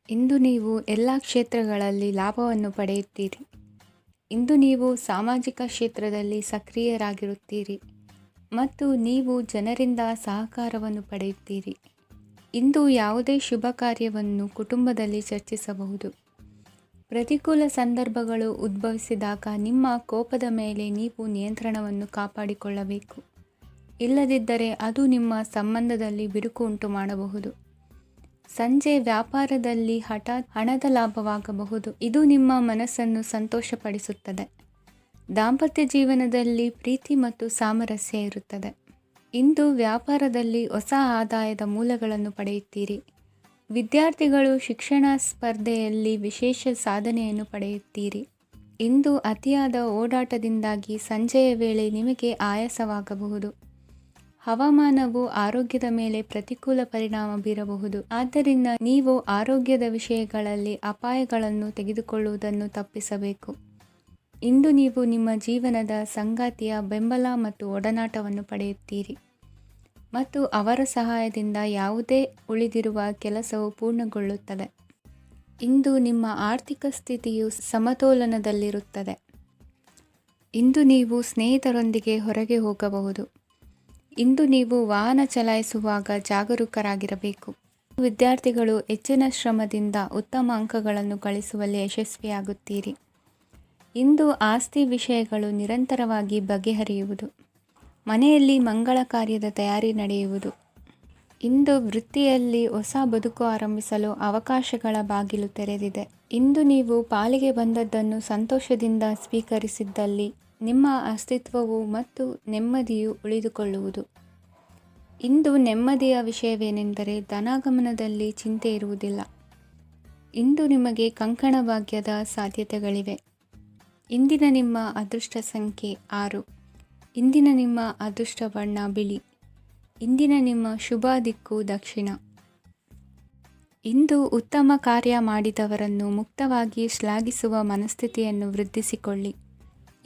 ಇಂದು ನೀವು ಎಲ್ಲ ಕ್ಷೇತ್ರಗಳಲ್ಲಿ ಲಾಭವನ್ನು ಪಡೆಯುತ್ತೀರಿ. ಇಂದು ನೀವು ಸಾಮಾಜಿಕ ಕ್ಷೇತ್ರದಲ್ಲಿ ಸಕ್ರಿಯರಾಗಿರುತ್ತೀರಿ ಮತ್ತು ನೀವು ಜನರಿಂದ ಸಹಕಾರವನ್ನು ಪಡೆಯುತ್ತೀರಿ. ಇಂದು ಯಾವುದೇ ಶುಭ ಕಾರ್ಯವನ್ನು ಕುಟುಂಬದಲ್ಲಿ ಚರ್ಚಿಸಬಹುದು. ಪ್ರತಿಕೂಲ ಸಂದರ್ಭಗಳು ಉದ್ಭವಿಸಿದಾಗ ನಿಮ್ಮ ಕೋಪದ ಮೇಲೆ ನೀವು ನಿಯಂತ್ರಣವನ್ನು ಕಾಪಾಡಿಕೊಳ್ಳಬೇಕು. ಇಲ್ಲದಿದ್ದರೆ ಅದು ನಿಮ್ಮ ಸಂಬಂಧದಲ್ಲಿ ಬಿರುಕು ಉಂಟು ಮಾಡಬಹುದು. ಸಂಜೆ ವ್ಯಾಪಾರದಲ್ಲಿ ಹಠಾತ್ ಹಣದ ಲಾಭವಾಗಬಹುದು. ಇದು ನಿಮ್ಮ ಮನಸ್ಸನ್ನು ಸಂತೋಷಪಡಿಸುತ್ತದೆ. ದಾಂಪತ್ಯ ಜೀವನದಲ್ಲಿ ಪ್ರೀತಿ ಮತ್ತು ಸಾಮರಸ್ಯ ಇರುತ್ತದೆ. ಇಂದು ವ್ಯಾಪಾರದಲ್ಲಿ ಹೊಸ ಆದಾಯದ ಮೂಲಗಳನ್ನು ಪಡೆಯುತ್ತೀರಿ. ವಿದ್ಯಾರ್ಥಿಗಳು ಶಿಕ್ಷಣ ಸ್ಪರ್ಧೆಯಲ್ಲಿ ವಿಶೇಷ ಸಾಧನೆಯನ್ನು ಪಡೆಯುತ್ತೀರಿ. ಇಂದು ಅತಿಯಾದ ಓಡಾಟದಿಂದಾಗಿ ಸಂಜೆಯ ವೇಳೆ ನಿಮಗೆ ಆಯಾಸವಾಗಬಹುದು. ಹವಾಮಾನವು ಆರೋಗ್ಯದ ಮೇಲೆ ಪ್ರತಿಕೂಲ ಪರಿಣಾಮ ಬೀರಬಹುದು. ಆದ್ದರಿಂದ ನೀವು ಆರೋಗ್ಯದ ವಿಷಯಗಳಲ್ಲಿ ಅಪಾಯಗಳನ್ನು ತೆಗೆದುಕೊಳ್ಳುವುದನ್ನು ತಪ್ಪಿಸಬೇಕು. ಇಂದು ನೀವು ನಿಮ್ಮ ಜೀವನದ ಸಂಗಾತಿಯ ಬೆಂಬಲ ಮತ್ತು ಒಡನಾಟವನ್ನು ಪಡೆಯುತ್ತೀರಿ ಮತ್ತು ಅವರ ಸಹಾಯದಿಂದ ಯಾವುದೇ ಉಳಿದಿರುವ ಕೆಲಸವು ಪೂರ್ಣಗೊಳ್ಳುತ್ತದೆ. ಇಂದು ನಿಮ್ಮ ಆರ್ಥಿಕ ಸ್ಥಿತಿಯು ಸಮತೋಲನದಲ್ಲಿರುತ್ತದೆ. ಇಂದು ನೀವು ಸ್ನೇಹಿತರೊಂದಿಗೆ ಹೊರಗೆ ಹೋಗಬಹುದು. ಇಂದು ನೀವು ವಾಹನ ಚಲಾಯಿಸುವಾಗ ಜಾಗರೂಕರಾಗಿರಬೇಕು. ವಿದ್ಯಾರ್ಥಿಗಳು ಹೆಚ್ಚಿನ ಶ್ರಮದಿಂದ ಉತ್ತಮ ಅಂಕಗಳನ್ನು ಗಳಿಸುವಲ್ಲಿ ಯಶಸ್ವಿಯಾಗುತ್ತೀರಿ. ಇಂದು ಆಸ್ತಿ ವಿಷಯಗಳು ನಿರಂತರವಾಗಿ ಬಗೆಹರಿಯುವುದು. ಮನೆಯಲ್ಲಿ ಮಂಗಳ ಕಾರ್ಯದ ತಯಾರಿ ನಡೆಯುವುದು. ಇಂದು ವೃತ್ತಿಯಲ್ಲಿ ಹೊಸ ಬದುಕು ಆರಂಭಿಸಲು ಅವಕಾಶಗಳ ಬಾಗಿಲು ತೆರೆದಿದೆ. ಇಂದು ನೀವು ಪಾಲಿಗೆ ಬಂದದ್ದನ್ನು ಸಂತೋಷದಿಂದ ಸ್ವೀಕರಿಸಿದ್ದಲ್ಲಿ ನಿಮ್ಮ ಅಸ್ತಿತ್ವವು ಮತ್ತು ನೆಮ್ಮದಿಯು ಉಳಿದುಕೊಳ್ಳುವುದು. ಇಂದು ನೆಮ್ಮದಿಯ ವಿಷಯವೇನೆಂದರೆ ಧನಾಗಮನದಲ್ಲಿ ಚಿಂತೆ ಇರುವುದಿಲ್ಲ. ಇಂದು ನಿಮಗೆ ಕಂಕಣ ಭಾಗ್ಯದ ಸಾಧ್ಯತೆಗಳಿವೆ. ಇಂದಿನ ನಿಮ್ಮ ಅದೃಷ್ಟ ಸಂಖ್ಯೆ 6. ಇಂದಿನ ನಿಮ್ಮ ಅದೃಷ್ಟ ಬಣ್ಣ ಬಿಳಿ. ಇಂದಿನ ನಿಮ್ಮ ಶುಭ ದಿಕ್ಕು ದಕ್ಷಿಣ. ಇಂದು ಉತ್ತಮ ಕಾರ್ಯ ಮಾಡಿದವರನ್ನು ಮುಕ್ತವಾಗಿ ಶ್ಲಾಘಿಸುವ ಮನಸ್ಥಿತಿಯನ್ನು ವೃದ್ಧಿಸಿಕೊಳ್ಳಿ.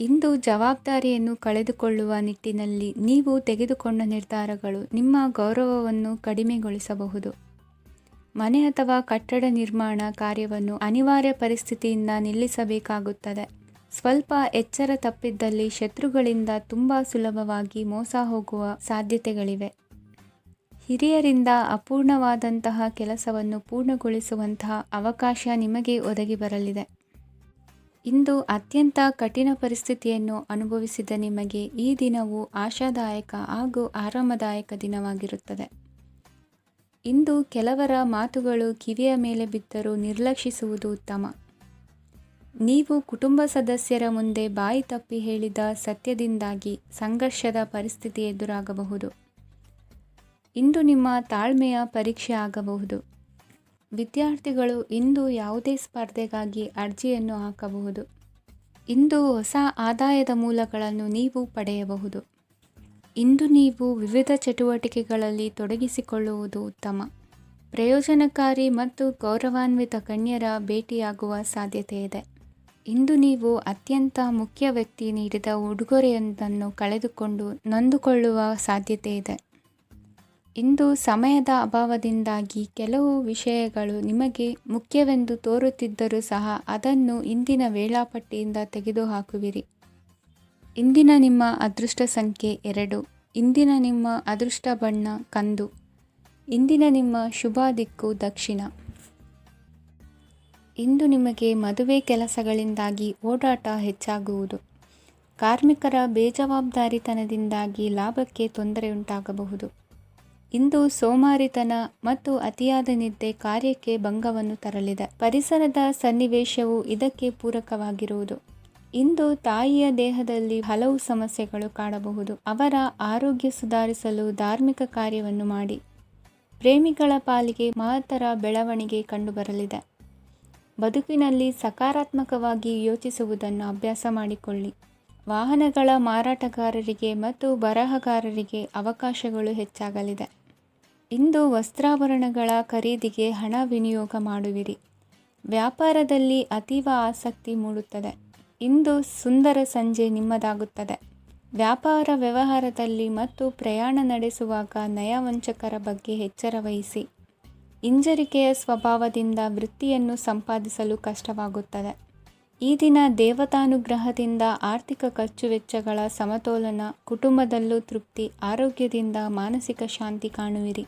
ಇಂದು ಜವಾಬ್ದಾರಿಯನ್ನು ಕಳೆದುಕೊಳ್ಳುವ ನಿಟ್ಟಿನಲ್ಲಿ ನೀವು ತೆಗೆದುಕೊಂಡ ನಿರ್ಧಾರಗಳು ನಿಮ್ಮ ಗೌರವವನ್ನು ಕಡಿಮೆಗೊಳಿಸಬಹುದು. ಮನೆ ಅಥವಾ ಕಟ್ಟಡ ನಿರ್ಮಾಣ ಕಾರ್ಯವನ್ನು ಅನಿವಾರ್ಯ ಪರಿಸ್ಥಿತಿಯಿಂದ ನಿಲ್ಲಿಸಬೇಕಾಗುತ್ತದೆ. ಸ್ವಲ್ಪ ಎಚ್ಚರ ತಪ್ಪಿದ್ದಲ್ಲಿ ಶತ್ರುಗಳಿಂದ ತುಂಬ ಸುಲಭವಾಗಿ ಮೋಸ ಹೋಗುವ ಸಾಧ್ಯತೆಗಳಿವೆ. ಹಿರಿಯರಿಂದ ಅಪೂರ್ಣವಾದಂತಹ ಕೆಲಸವನ್ನು ಪೂರ್ಣಗೊಳಿಸುವಂತಹ ಅವಕಾಶ ನಿಮಗೆ ಒದಗಿ ಬರಲಿದೆ. ಇಂದು ಅತ್ಯಂತ ಕಠಿಣ ಪರಿಸ್ಥಿತಿಯನ್ನು ಅನುಭವಿಸಿದ ನಿಮಗೆ ಈ ದಿನವು ಆಶಾದಾಯಕ ಹಾಗೂ ಆರಾಮದಾಯಕ ದಿನವಾಗಿರುತ್ತದೆ. ಇಂದು ಕೆಲವರ ಮಾತುಗಳು ಕಿವಿಯ ಮೇಲೆ ಬಿದ್ದರೂ ನಿರ್ಲಕ್ಷಿಸುವುದು ಉತ್ತಮ. ನೀವು ಕುಟುಂಬ ಸದಸ್ಯರ ಮುಂದೆ ಬಾಯಿ ತಪ್ಪಿ ಹೇಳಿದ ಸತ್ಯದಿಂದಾಗಿ ಸಂಘರ್ಷದ ಪರಿಸ್ಥಿತಿ ಎದುರಾಗಬಹುದು. ಇಂದು ನಿಮ್ಮ ತಾಳ್ಮೆಯ ಪರೀಕ್ಷೆ ಆಗಬಹುದು. ವಿದ್ಯಾರ್ಥಿಗಳು ಇಂದು ಯಾವುದೇ ಸ್ಪರ್ಧೆಗಾಗಿ ಅರ್ಜಿಯನ್ನು ಹಾಕಬಹುದು. ಇಂದು ಹೊಸ ಆದಾಯದ ಮೂಲಗಳನ್ನು ನೀವು ಪಡೆಯಬಹುದು. ಇಂದು ನೀವು ವಿವಿಧ ಚಟುವಟಿಕೆಗಳಲ್ಲಿ ತೊಡಗಿಸಿಕೊಳ್ಳುವುದು ಉತ್ತಮ. ಪ್ರಯೋಜನಕಾರಿ ಮತ್ತು ಗೌರವಾನ್ವಿತ ಗಣ್ಯರ ಭೇಟಿಯಾಗುವ ಸಾಧ್ಯತೆಯಿದೆ. ಇಂದು ನೀವು ಅತ್ಯಂತ ಮುಖ್ಯ ವ್ಯಕ್ತಿ ನೀಡಿದ ಉಡುಗೊರೆಯೊಂದನ್ನು ಕಳೆದುಕೊಂಡು ನೊಂದುಕೊಳ್ಳುವ ಸಾಧ್ಯತೆಯಿದೆ. ಇಂದು ಸಮಯದ ಅಭಾವದಿಂದಾಗಿ ಕೆಲವು ವಿಷಯಗಳು ನಿಮಗೆ ಮುಖ್ಯವೆಂದು ತೋರುತ್ತಿದ್ದರೂ ಸಹ ಅದನ್ನು ಇಂದಿನ ವೇಳಾಪಟ್ಟಿಯಿಂದ ತೆಗೆದುಹಾಕುವಿರಿ. ಇಂದಿನ ನಿಮ್ಮ ಅದೃಷ್ಟ ಸಂಖ್ಯೆ 2. ಇಂದಿನ ನಿಮ್ಮ ಅದೃಷ್ಟ ಬಣ್ಣ ಕಂದು. ಇಂದಿನ ನಿಮ್ಮ ಶುಭ ದಿಕ್ಕು ದಕ್ಷಿಣ. ಇಂದು ನಿಮಗೆ ಮದುವೆ ಕೆಲಸಗಳಿಂದಾಗಿ ಓಡಾಟ ಹೆಚ್ಚಾಗುವುದು. ಕಾರ್ಮಿಕರ ಬೇಜವಾಬ್ದಾರಿತನದಿಂದಾಗಿ ಲಾಭಕ್ಕೆ ತೊಂದರೆಯುಂಟಾಗಬಹುದು. ಇಂದು ಸೋಮಾರಿತನ ಮತ್ತು ಅತಿಯಾದ ನಿದ್ದೆ ಕಾರ್ಯಕ್ಕೆ ಭಂಗವನ್ನು ತರಲಿದೆ. ಪರಿಸರದ ಸನ್ನಿವೇಶವು ಇದಕ್ಕೆ ಪೂರಕವಾಗಿರುವುದು. ಇಂದು ತಾಯಿಯ ದೇಹದಲ್ಲಿ ಹಲವು ಸಮಸ್ಯೆಗಳು ಕಾಡಬಹುದು. ಅವರ ಆರೋಗ್ಯ ಸುಧಾರಿಸಲು ಧಾರ್ಮಿಕ ಕಾರ್ಯವನ್ನು ಮಾಡಿ. ಪ್ರೇಮಿಗಳ ಪಾಲಿಗೆ ಮಹತ್ತರ ಬೆಳವಣಿಗೆ ಕಂಡುಬರಲಿದೆ. ಬದುಕಿನಲ್ಲಿ ಸಕಾರಾತ್ಮಕವಾಗಿ ಯೋಚಿಸುವುದನ್ನು ಅಭ್ಯಾಸ ಮಾಡಿಕೊಳ್ಳಿ. ವಾಹನಗಳ ಮಾರಾಟಗಾರರಿಗೆ ಮತ್ತು ಬರಹಗಾರರಿಗೆ ಅವಕಾಶಗಳು ಹೆಚ್ಚಾಗಲಿದೆ. ಇಂದು ವಸ್ತ್ರಾಭರಣಗಳ ಖರೀದಿಗೆ ಹಣ ವಿನಿಯೋಗ ಮಾಡುವಿರಿ. ವ್ಯಾಪಾರದಲ್ಲಿ ಅತೀವ ಆಸಕ್ತಿ ಮೂಡುತ್ತದೆ. ಇಂದು ಸುಂದರ ಸಂಜೆ ನಿಮ್ಮದಾಗುತ್ತದೆ. ವ್ಯಾಪಾರ ವ್ಯವಹಾರದಲ್ಲಿ ಮತ್ತು ಪ್ರಯಾಣ ನಡೆಸುವಾಗ ನಯವಂಚಕರ ಬಗ್ಗೆ ಎಚ್ಚರ ವಹಿಸಿ. ಹಿಂಜರಿಕೆಯ ಸ್ವಭಾವದಿಂದ ವೃತ್ತಿಯನ್ನು ಸಂಪಾದಿಸಲು ಕಷ್ಟವಾಗುತ್ತದೆ. ಈ ದಿನ ದೇವತಾನುಗ್ರಹದಿಂದ ಆರ್ಥಿಕ ಖರ್ಚು ವೆಚ್ಚಗಳ ಸಮತೋಲನ, ಕುಟುಂಬದಲ್ಲೂ ತೃಪ್ತಿ, ಆರೋಗ್ಯದಿಂದ ಮಾನಸಿಕ ಶಾಂತಿ ಕಾಣುವಿರಿ.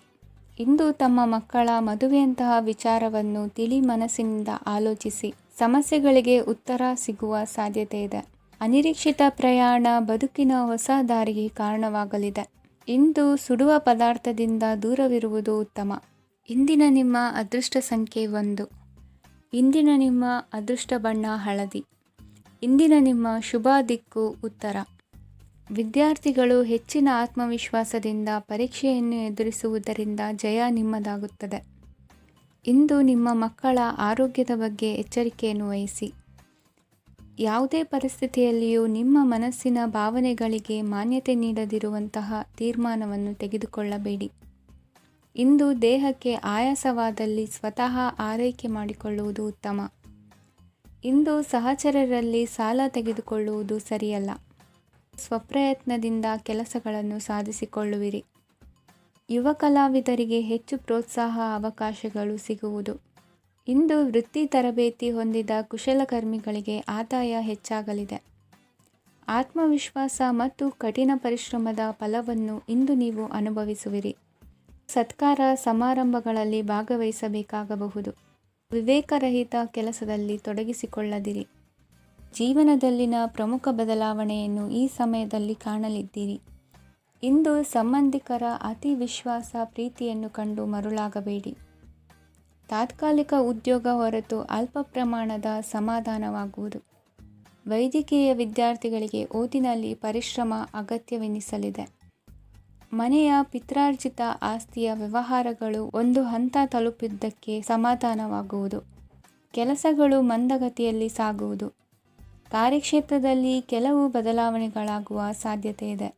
ಇಂದು ತಮ್ಮ ಮಕ್ಕಳ ಮದುವೆಯಂತಹ ವಿಚಾರವನ್ನು ತಿಳಿ ಮನಸ್ಸಿನಿಂದ ಆಲೋಚಿಸಿ ಸಮಸ್ಯೆಗಳಿಗೆ ಉತ್ತರ ಸಿಗುವ ಸಾಧ್ಯತೆ ಇದೆ. ಅನಿರೀಕ್ಷಿತ ಪ್ರಯಾಣ ಬದುಕಿನ ಹೊಸ ದಾರಿಗೆ ಕಾರಣವಾಗಲಿದೆ. ಇಂದು ಸುಡುವ ಪದಾರ್ಥದಿಂದ ದೂರವಿರುವುದು ಉತ್ತಮ. ಇಂದಿನ ನಿಮ್ಮ ಅದೃಷ್ಟ ಸಂಖ್ಯೆ 1. ಇಂದಿನ ನಿಮ್ಮ ಅದೃಷ್ಟ ಬಣ್ಣ ಹಳದಿ. ಇಂದಿನ ನಿಮ್ಮ ಶುಭ ದಿಕ್ಕು ಉತ್ತರ. ವಿದ್ಯಾರ್ಥಿಗಳು ಹೆಚ್ಚಿನ ಆತ್ಮವಿಶ್ವಾಸದಿಂದ ಪರೀಕ್ಷೆಯನ್ನು ಎದುರಿಸುವುದರಿಂದ ಜಯ ನಿಮ್ಮದಾಗುತ್ತದೆ. ಇಂದು ನಿಮ್ಮ ಮಕ್ಕಳ ಆರೋಗ್ಯದ ಬಗ್ಗೆ ಎಚ್ಚರಿಕೆಯನ್ನು ವಹಿಸಿ. ಯಾವುದೇ ಪರಿಸ್ಥಿತಿಯಲ್ಲಿಯೂ ನಿಮ್ಮ ಮನಸ್ಸಿನ ಭಾವನೆಗಳಿಗೆ ಮಾನ್ಯತೆ ನೀಡದಿರುವಂತಹ ತೀರ್ಮಾನವನ್ನು ತೆಗೆದುಕೊಳ್ಳಬೇಡಿ. ಇಂದು ದೇಹಕ್ಕೆ ಆಯಾಸವಾದಲ್ಲಿ ಸ್ವತಃ ಆರೈಕೆ ಮಾಡಿಕೊಳ್ಳುವುದು ಉತ್ತಮ. ಇಂದು ಸಹಚರರಲ್ಲಿ ಸಾಲ ತೆಗೆದುಕೊಳ್ಳುವುದು ಸರಿಯಲ್ಲ. ಸ್ವಪ್ರಯತ್ನದಿಂದ ಕೆಲಸಗಳನ್ನು ಸಾಧಿಸಿಕೊಳ್ಳುವಿರಿ. ಯುವ ಕಲಾವಿದರಿಗೆ ಹೆಚ್ಚು ಪ್ರೋತ್ಸಾಹ ಅವಕಾಶಗಳು ಸಿಗುವುದು. ಇಂದು ವೃತ್ತಿ ತರಬೇತಿ ಹೊಂದಿದ ಕುಶಲಕರ್ಮಿಗಳಿಗೆ ಆದಾಯ ಹೆಚ್ಚಾಗಲಿದೆ. ಆತ್ಮವಿಶ್ವಾಸ ಮತ್ತು ಕಠಿಣ ಪರಿಶ್ರಮದ ಫಲವನ್ನು ಇಂದು ನೀವು ಅನುಭವಿಸುವಿರಿ. ಸತ್ಕಾರ ಸಮಾರಂಭಗಳಲ್ಲಿ ಭಾಗವಹಿಸಬೇಕಾಗಬಹುದು. ವಿವೇಕರಹಿತ ಕೆಲಸದಲ್ಲಿ ತೊಡಗಿಸಿಕೊಳ್ಳದಿರಿ. ಜೀವನದಲ್ಲಿನ ಪ್ರಮುಖ ಬದಲಾವಣೆಯನ್ನು ಈ ಸಮಯದಲ್ಲಿ ಕಾಣಲಿದ್ದೀರಿ. ಇಂದು ಸಂಬಂಧಿಕರ ಅತಿ ವಿಶ್ವಾಸ ಪ್ರೀತಿಯನ್ನು ಕಂಡು ಮರುಳಾಗಬೇಡಿ. ತಾತ್ಕಾಲಿಕ ಉದ್ಯೋಗ ಹೊರತು ಅಲ್ಪ ಪ್ರಮಾಣದ ಸಮಾಧಾನವಾಗುವುದು. ವೈದ್ಯಕೀಯ ವಿದ್ಯಾರ್ಥಿಗಳಿಗೆ ಓದಿನಲ್ಲಿ ಪರಿಶ್ರಮ ಅಗತ್ಯವೆನಿಸಲಿದೆ. ಮನೆಯ ಪಿತ್ರಾರ್ಜಿತ ಆಸ್ತಿಯ ವ್ಯವಹಾರಗಳು ಒಂದು ಹಂತ ತಲುಪಿದ್ದಕ್ಕೆ ಸಮಾಧಾನವಾಗುವುದು. ಕೆಲಸಗಳು ಮಂದಗತಿಯಲ್ಲಿ ಸಾಗುವುದು. ಕಾರ್ಯಕ್ಷೇತ್ರದಲ್ಲಿ ಕೆಲವು ಬದಲಾವಣೆಗಳಾಗುವ ಸಾಧ್ಯತೆ ಇದೆ.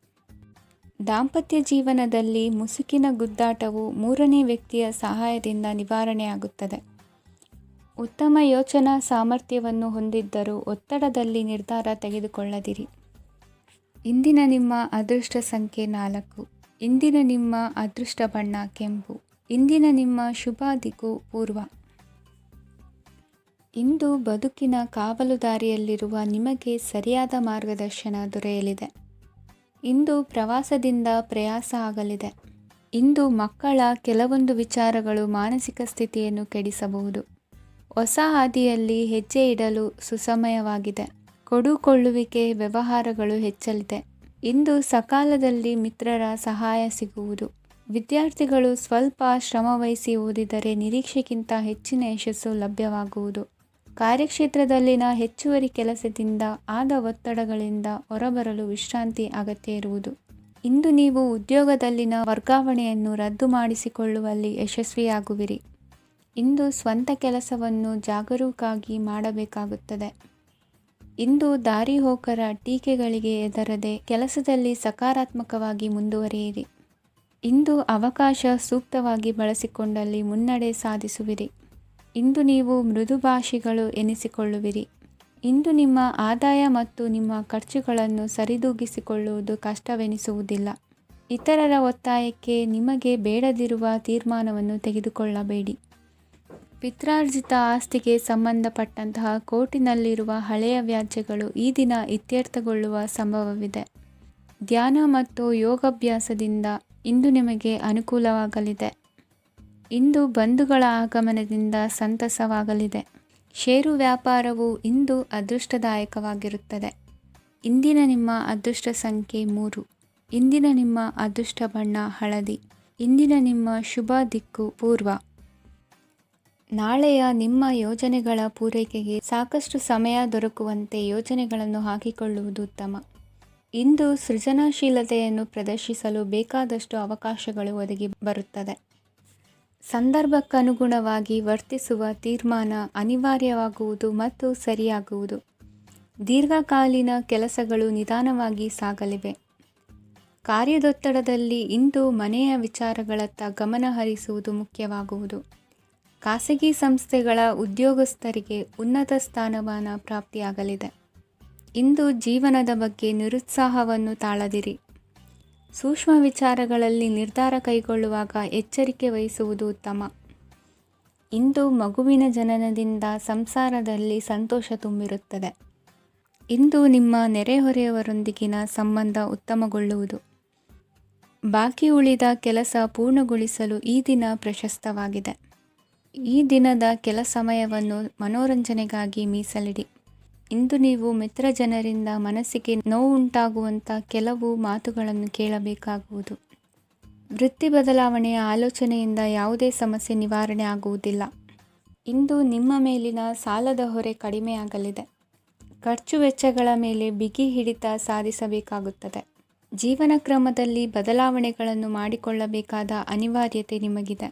ದಾಂಪತ್ಯ ಜೀವನದಲ್ಲಿ ಮುಸುಕಿನ ಗುದ್ದಾಟವು ಮೂರನೇ ವ್ಯಕ್ತಿಯ ಸಹಾಯದಿಂದ ನಿವಾರಣೆಯಾಗುತ್ತದೆ. ಉತ್ತಮ ಯೋಚನಾ ಸಾಮರ್ಥ್ಯವನ್ನು ಹೊಂದಿದ್ದರೂ ಒತ್ತಡದಲ್ಲಿ ನಿರ್ಧಾರ ತೆಗೆದುಕೊಳ್ಳದಿರಿ. ಇಂದಿನ ನಿಮ್ಮ ಅದೃಷ್ಟ ಸಂಖ್ಯೆ 4. ಇಂದಿನ ನಿಮ್ಮ ಅದೃಷ್ಟ ಬಣ್ಣ ಕೆಂಪು. ಇಂದಿನ ನಿಮ್ಮ ಶುಭ ದಿಕ್ಕು ಪೂರ್ವ. ಇಂದು ಬದುಕಿನ ಕಾವಲುದಾರಿಯಲ್ಲಿರುವ ನಿಮಗೆ ಸರಿಯಾದ ಮಾರ್ಗದರ್ಶನ ದೊರೆಯಲಿದೆ. ಇಂದು ಪ್ರವಾಸದಿಂದ ಪ್ರಯಾಸ ಆಗಲಿದೆ. ಇಂದು ಮಕ್ಕಳ ಕೆಲವೊಂದು ವಿಚಾರಗಳು ಮಾನಸಿಕ ಸ್ಥಿತಿಯನ್ನು ಕೆಡಿಸಬಹುದು. ಹೊಸ ಹಾದಿಯಲ್ಲಿ ಹೆಜ್ಜೆ ಇಡಲು ಸುಸಮಯವಾಗಿದೆ. ಕೊಡುಕೊಳ್ಳುವಿಕೆ ವ್ಯವಹಾರಗಳು ಹೆಚ್ಚಲಿದೆ. ಇಂದು ಸಕಾಲದಲ್ಲಿ ಮಿತ್ರರ ಸಹಾಯ ಸಿಗುವುದು. ವಿದ್ಯಾರ್ಥಿಗಳು ಸ್ವಲ್ಪ ಶ್ರಮವಹಿಸಿ ಓದಿದರೆ ನಿರೀಕ್ಷೆಗಿಂತ ಹೆಚ್ಚಿನ ಯಶಸ್ಸು ಲಭ್ಯವಾಗುವುದು. ಕಾರ್ಯಕ್ಷೇತ್ರದಲ್ಲಿನ ಹೆಚ್ಚುವರಿ ಕೆಲಸದಿಂದ ಆದ ಒತ್ತಡಗಳಿಂದ ಹೊರಬರಲು ವಿಶ್ರಾಂತಿ ಅಗತ್ಯ ಇರುವುದು. ಇಂದು ನೀವು ಉದ್ಯೋಗದಲ್ಲಿನ ವರ್ಗಾವಣೆಯನ್ನು ರದ್ದು ಮಾಡಿಸಿಕೊಳ್ಳುವಲ್ಲಿ ಯಶಸ್ವಿಯಾಗುವಿರಿ. ಇಂದು ಸ್ವಂತ ಕೆಲಸವನ್ನು ಜಾಗರೂಕರಾಗಿ ಮಾಡಬೇಕಾಗುತ್ತದೆ. ಇಂದು ದಾರಿಹೋಕರ ಟೀಕೆಗಳಿಗೆ ಹೆದರದೆ ಕೆಲಸದಲ್ಲಿ ಸಕಾರಾತ್ಮಕವಾಗಿ ಮುಂದುವರಿಯಿರಿ. ಇಂದು ಅವಕಾಶ ಸೂಕ್ತವಾಗಿ ಬಳಸಿಕೊಂಡಲ್ಲಿ ಮುನ್ನಡೆ ಸಾಧಿಸುವಿರಿ. ಇಂದು ನೀವು ಮೃದುಭಾಷಿಗಳು ಎನಿಸಿಕೊಳ್ಳುವಿರಿ. ಇಂದು ನಿಮ್ಮ ಆದಾಯ ಮತ್ತು ನಿಮ್ಮ ಖರ್ಚುಗಳನ್ನು ಸರಿದೂಗಿಸಿಕೊಳ್ಳುವುದು ಕಷ್ಟವೆನಿಸುವುದಿಲ್ಲ. ಇತರರ ಒತ್ತಾಯಕ್ಕೆ ನಿಮಗೆ ಬೇಡದಿರುವ ತೀರ್ಮಾನವನ್ನು ತೆಗೆದುಕೊಳ್ಳಬೇಡಿ. ಪಿತ್ರಾರ್ಜಿತ ಆಸ್ತಿಗೆ ಸಂಬಂಧಪಟ್ಟಂತಹ ಕೋರ್ಟಿನಲ್ಲಿರುವ ಹಳೆಯ ವ್ಯಾಜ್ಯಗಳು ಈ ದಿನ ಇತ್ಯರ್ಥಗೊಳ್ಳುವ ಸಂಭವವಿದೆ. ಧ್ಯಾನ ಮತ್ತು ಯೋಗಾಭ್ಯಾಸದಿಂದ ಇಂದು ನಿಮಗೆ ಅನುಕೂಲವಾಗಲಿದೆ. ಇಂದು ಬಂಧುಗಳ ಆಗಮನದಿಂದ ಸಂತಸವಾಗಲಿದೆ. ಷೇರು ವ್ಯಾಪಾರವು ಇಂದು ಅದೃಷ್ಟದಾಯಕವಾಗಿರುತ್ತದೆ. ಇಂದಿನ ನಿಮ್ಮ ಅದೃಷ್ಟ ಸಂಖ್ಯೆ 3. ಇಂದಿನ ನಿಮ್ಮ ಅದೃಷ್ಟ ಬಣ್ಣ ಹಳದಿ. ಇಂದಿನ ನಿಮ್ಮ ಶುಭ ದಿಕ್ಕು ಪೂರ್ವ. ನಾಳೆಯ ನಿಮ್ಮ ಯೋಜನೆಗಳ ಪೂರೈಕೆಗೆ ಸಾಕಷ್ಟು ಸಮಯ ದೊರಕುವಂತೆ ಯೋಜನೆಗಳನ್ನು ಹಾಕಿಕೊಳ್ಳುವುದು ಉತ್ತಮ. ಇಂದು ಸೃಜನಶೀಲತೆಯನ್ನು ಪ್ರದರ್ಶಿಸಲು ಬೇಕಾದಷ್ಟು ಅವಕಾಶಗಳು ಒದಗಿ ಬರುತ್ತದೆ. ಸಂದರ್ಭಕ್ಕನುಗುಣವಾಗಿ ವರ್ತಿಸುವ ತೀರ್ಮಾನ ಅನಿವಾರ್ಯವಾಗುವುದು ಮತ್ತು ಸರಿಯಾಗುವುದು. ದೀರ್ಘಕಾಲೀನ ಕೆಲಸಗಳು ನಿಧಾನವಾಗಿ ಸಾಗಲಿವೆ. ಕಾರ್ಯದೊತ್ತಡದಲ್ಲಿ ಇಂದು ಮನೆಯ ವಿಚಾರಗಳತ್ತ ಗಮನ ಹರಿಸುವುದು ಮುಖ್ಯವಾಗುವುದು. ಖಾಸಗಿ ಸಂಸ್ಥೆಗಳ ಉದ್ಯೋಗಸ್ಥರಿಗೆ ಉನ್ನತ ಸ್ಥಾನಮಾನ ಪ್ರಾಪ್ತಿಯಾಗಲಿದೆ. ಇಂದು ಜೀವನದ ಬಗ್ಗೆ ನಿರುತ್ಸಾಹವನ್ನು ತಾಳದಿರಿ. ಸೂಕ್ಷ್ಮ ವಿಚಾರಗಳಲ್ಲಿ ನಿರ್ಧಾರ ಕೈಗೊಳ್ಳುವಾಗ ಎಚ್ಚರಿಕೆ ವಹಿಸುವುದು ಉತ್ತಮ. ಇಂದು ಮಗುವಿನ ಜನನದಿಂದ ಸಂಸಾರದಲ್ಲಿ ಸಂತೋಷ ತುಂಬಿರುತ್ತದೆ. ಇಂದು ನಿಮ್ಮ ನೆರೆಹೊರೆಯವರೊಂದಿಗಿನ ಸಂಬಂಧ ಉತ್ತಮಗೊಳ್ಳುವುದು. ಬಾಕಿ ಉಳಿದ ಕೆಲಸ ಪೂರ್ಣಗೊಳಿಸಲು ಈ ದಿನ ಪ್ರಶಸ್ತವಾಗಿದೆ. ಈ ದಿನದ ಕೆಲ ಸಮಯವನ್ನು ಮನೋರಂಜನೆಗಾಗಿ ಮೀಸಲಿಡಿ. ಇಂದು ನೀವು ಮಿತ್ರ ಜನರಿಂದ ಮನಸ್ಸಿಗೆ ನೋವುಂಟಾಗುವಂಥ ಕೆಲವು ಮಾತುಗಳನ್ನು ಕೇಳಬೇಕಾಗುವುದು. ವೃತ್ತಿ ಬದಲಾವಣೆಯ ಆಲೋಚನೆಯಿಂದ ಯಾವುದೇ ಸಮಸ್ಯೆ ನಿವಾರಣೆ ಆಗುವುದಿಲ್ಲ. ಇಂದು ನಿಮ್ಮ ಮೇಲಿನ ಸಾಲದ ಹೊರೆ ಕಡಿಮೆಯಾಗಲಿದೆ. ಖರ್ಚು ವೆಚ್ಚಗಳ ಮೇಲೆ ಬಿಗಿ ಹಿಡಿತ ಸಾಧಿಸಬೇಕಾಗುತ್ತದೆ. ಜೀವನ ಕ್ರಮದಲ್ಲಿ ಬದಲಾವಣೆಗಳನ್ನು ಮಾಡಿಕೊಳ್ಳಬೇಕಾದ ಅನಿವಾರ್ಯತೆ ನಿಮಗಿದೆ.